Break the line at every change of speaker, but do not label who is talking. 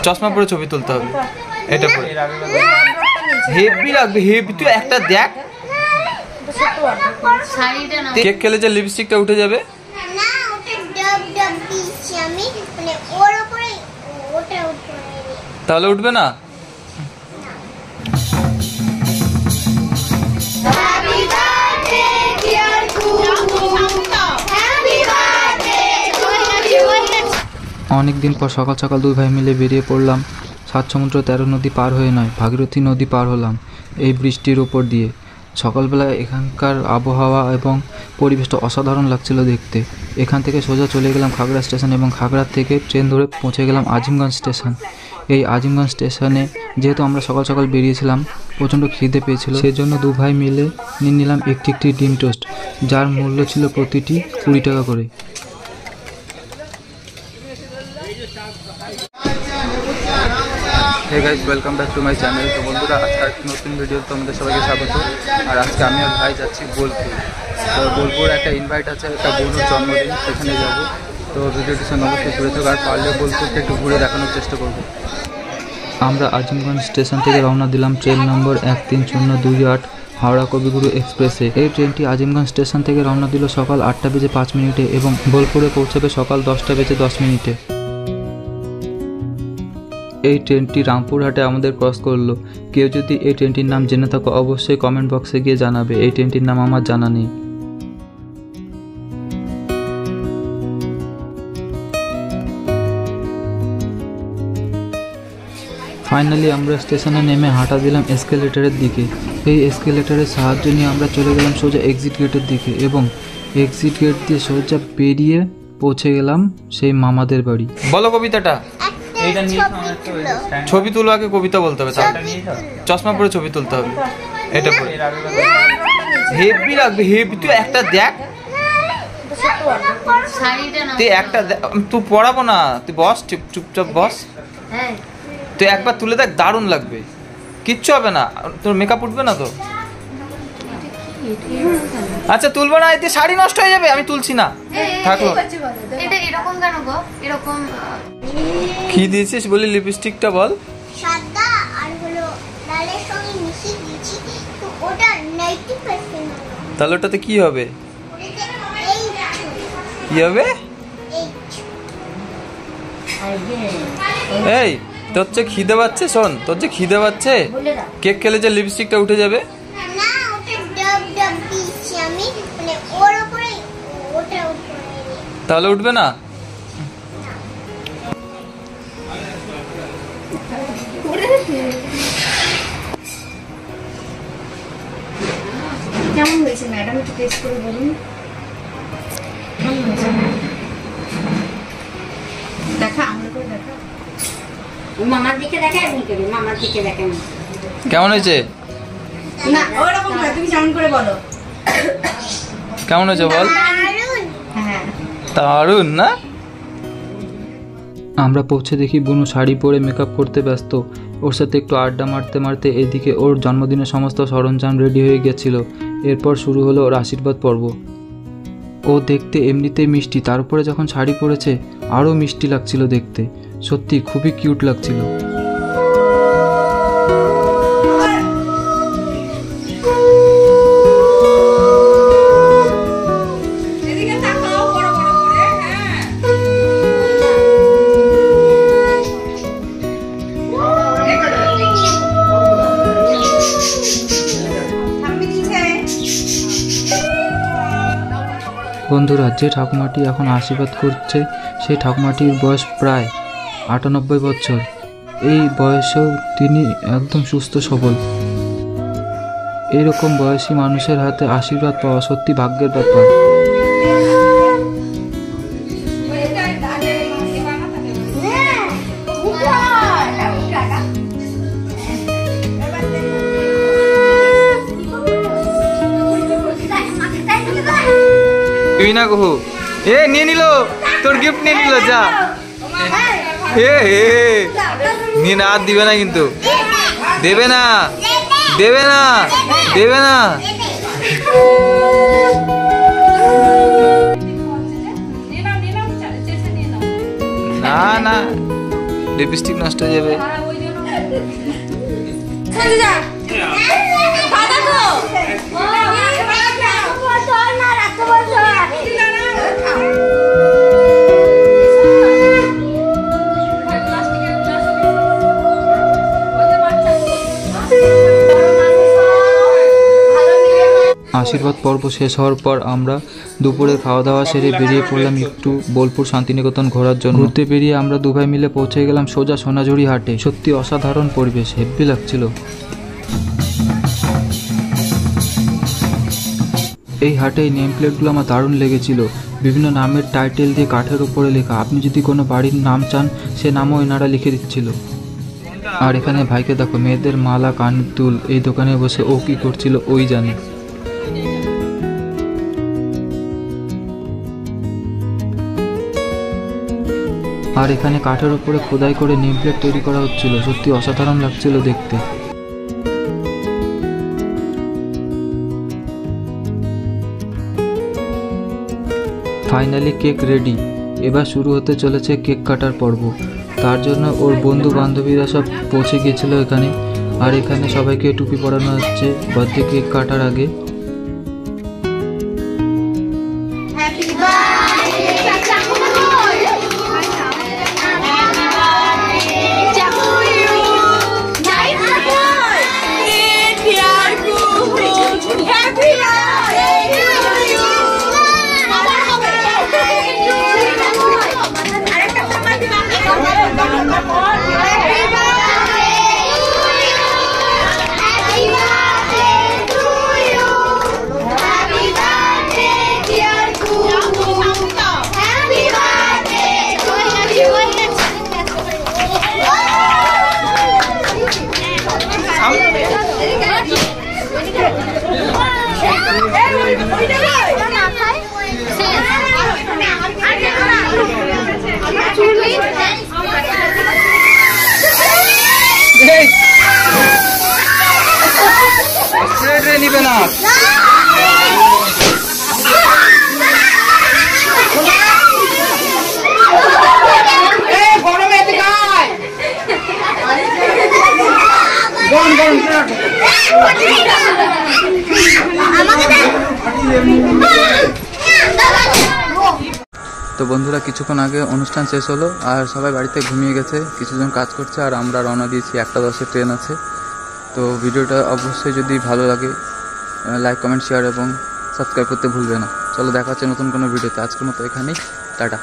চশমা পরে ছবি তুলতে হবে। এটা পরে হেভি লাগবে, হেভি। তুই একটা দেখ, কেক খেলে যে লিপস্টিকটা উঠে যাবে। তাহলে উঠবে না।
অনেকদিন পর সকাল সকাল দুই ভাই মিলে বেরিয়ে পড়লাম 7 সমুদ্র 13 নদী পার হয়ে নয়, ভাগীরথী নদী পার হলাম এই বৃষ্টির ওপর দিয়ে। সকালবেলায় এখানকার আবহাওয়া এবং পরিবেশটা অসাধারণ লাগছিল দেখতে। এখান থেকে সোজা চলে গেলাম খাগড়া স্টেশন এবং খাগড়ার থেকে ট্রেন ধরে পৌঁছে গেলাম আজিমগঞ্জ স্টেশন। এই আজিমগঞ্জ স্টেশনে যেহেতু আমরা সকাল সকাল বেরিয়েছিলাম, প্রচণ্ড খিদে পেয়েছিল, সেজন্য দু ভাই মিলে নিয়ে নিলাম একটি ডিম টোস্ট, যার মূল্য ছিল প্রতিটি 20 টাকা করে।
Hey guys, welcome back to my channel. তো বন্ধুরা, আজকে একটি নতুন ভিডিও তোমাদের সবাইকে স্বাগত। আর আজকে আমি আর ভাই যাচ্ছি বোলপুর। তো বোলপুর একটা ইনভাইট আছে, একটা বোনের জন্মদিন, সেখানে যাব। তো ভিডিওটি সঙ্গে অবশ্যই ঘুরে থাকো, আর পারলে বোলপুরটা একটু ঘুরে দেখানোর চেষ্টা করব।
আমরা আজিমগঞ্জ স্টেশন থেকে রওনা দিলাম ট্রেন নম্বর 13028 হাওড়া কবিগুরু এক্সপ্রেসে। এই ট্রেনটি আজিমগঞ্জ স্টেশন থেকে রওনা দিল সকাল 8টা বেজে 5 মিনিটে এবং বোলপুরে পৌঁছাবে সকাল 10টা বেজে 10 মিনিটে। এই ট্রেনটি রামপুরহাটে আমাদের ক্রস করলো। কেউ যদি এই ট্রেনটির নাম জেনে থাকো অবশ্যই কমেন্ট বক্সে গিয়ে জানাবে। এই ট্রেনটির নাম আমার জানা নেই। ফাইনালি আমরা স্টেশনে নেমে হাঁটা দিলাম এসকেলেটরের দিকে। এই এসকেলেটরের সাহায্য নিয়ে আমরা চলে গেলাম সোজা এক্সিট গেটের দিকে এবং এক্সিট গেট দিয়ে সোজা বেরিয়ে পৌঁছে গেলাম সেই মামাদের বাড়ি।
বলো কবিতাটা। ছবি তুলো, আগে কবিতা বলতে হবে, চশমা পরে ছবি তুলতে হবে। এটা পরে হেভি লাগবে, হেভি। তুই একটা দেখ, তুই একটা তুই পড়াবো না, তুই বস, চুপচাপ বস। তুই একবার তুলে দেখ, দারুণ লাগবে। কিচ্ছু হবে না, তোর মেকআপ উঠবে না তো। আচ্ছা তুলবো না, এতে শাড়ি নষ্ট হয়ে যাবে, আমি তুলছি না। থাকলো কি দিয়েছিস বলি, লিপস্টিকটা বল।
সাদা আর হলো লালের সঙ্গে মিশিয়ে দিয়েছি, তো ওটা 90%।
তাহলে ওটাতে কি হবে? কি হবে? এই তোর যে খিদে পাচ্ছে, শোন, তোর যে খিদে পাচ্ছে, কেক খেলে যে লিপস্টিকটা উঠে যাবে।
না, ওটা ডাব ডাব দিয়েছি আমি, মানে ওর উপরে ওটা উঠবে।
তাহলে উঠবে না।
কেমন হয়েছে ম্যাডাম, একটু টেস্ট করে বলুন। দেখা আমরা করে দেখা, মামার দিকে দেখা, এমন করে মামার দিকে দেখেন।
কেমন হয়েছে?
না ওরকম না, তুমি যেমন করে বলো।
কেমন হয়েছে বল।
হ্যাঁ
দারুণ না?
আমরা পৌঁছে দেখি বুনু শাড়ি পরে মেকআপ করতে ব্যস্ত। ওর সাথে একটু আড্ডা মারতে মারতে এদিকে ওর জন্মদিনের সমস্ত সরঞ্জাম রেডি হয়ে গেছিল। এরপর শুরু হলো ওর আশীর্বাদ পর্ব। ও দেখতে এমনিতেই মিষ্টি, তার উপরে যখন শাড়ি পরেছে আরও মিষ্টি লাগছিল দেখতে। সত্যি খুবই কিউট লাগছিল। বন্ধুরা, যে ঠাকুমাটি এখন আশীর্বাদ করছে সেই ঠাকুমাটির বয়স প্রায় 98 বছর। এই বয়সেও তিনি একদম সুস্থ সবল। এরকম বয়সী মানুষের হাতে আশীর্বাদ পাওয়া সত্যি ভাগ্যের ব্যাপার।
তুই না কহু, এ নিয়ে নিল তোর গিফট, নিয়ে নিল, যা। নিয়ে না, আর দিবে না, কিন্তু দেবে না, দেবে না, দেবে না। না না
লিপস্টিক নষ্ট হয়ে যাবে। আশীর্বাদ পর্ব শেষ হওয়ার পর আমরা দুপুরে খাওয়া দাওয়া সেরে বেরিয়ে পড়লাম একটু বোলপুর শান্তিনিকেতন ঘোরার জন্য। ঘুরতে বেরিয়ে আমরা দু ভাই মিলে পৌঁছে গেলাম সোজা সোনাঝুরি হাটে। সত্যি অসাধারণ পরিবেশ, হেব্বি লাগছিল। এই হাটে এই নেম প্লেটগুলো আমার দারুণ লেগেছিল। বিভিন্ন নামের টাইটেল দিয়ে কাঠের উপরে লেখা, আপনি যদি কোনো বাড়ির নাম চান সে নামও এনারা লিখে দিচ্ছিল। আর এখানে ভাইকে দেখো, মেয়েদের মালা কানের দুল, এই দোকানে বসে ও কি করছিল ওই জানে। আর এখানে কাঠের উপরে খোদাই করে নেম প্লেট তৈরি করা হচ্ছিল, সত্যি অসাধারণ লাগছিল দেখতে। ফাইনালি কেক রেডি, এবার শুরু হতে চলেছে কেক কাটার পর্ব। তার জন্য ওর বন্ধু বান্ধবীরা সব পৌঁছে গিয়েছিল এখানে। আর এখানে সবাইকে টুপি পরানো হচ্ছে বার্থডে কেক কাটার আগে। নিবে না
তো বন্ধুরা, কিছুক্ষণ আগে অনুষ্ঠান শেষ হলো আর সবাই বাড়িতে ঘুমিয়ে গেছে, কিছুজন কাজ করছে আর আমরা রওনা দিয়েছি। 1:10 ট্রেন আছে। তো ভিডিওটা অবশ্যই যদি ভালো লাগে লাইক, কমেন্ট, শেয়ার এবং সাবস্ক্রাইব করতে ভুলবে না। চলো দেখা হচ্ছে নতুন কোনো ভিডিওতে। আজকের মতো এখানেই, টাটা।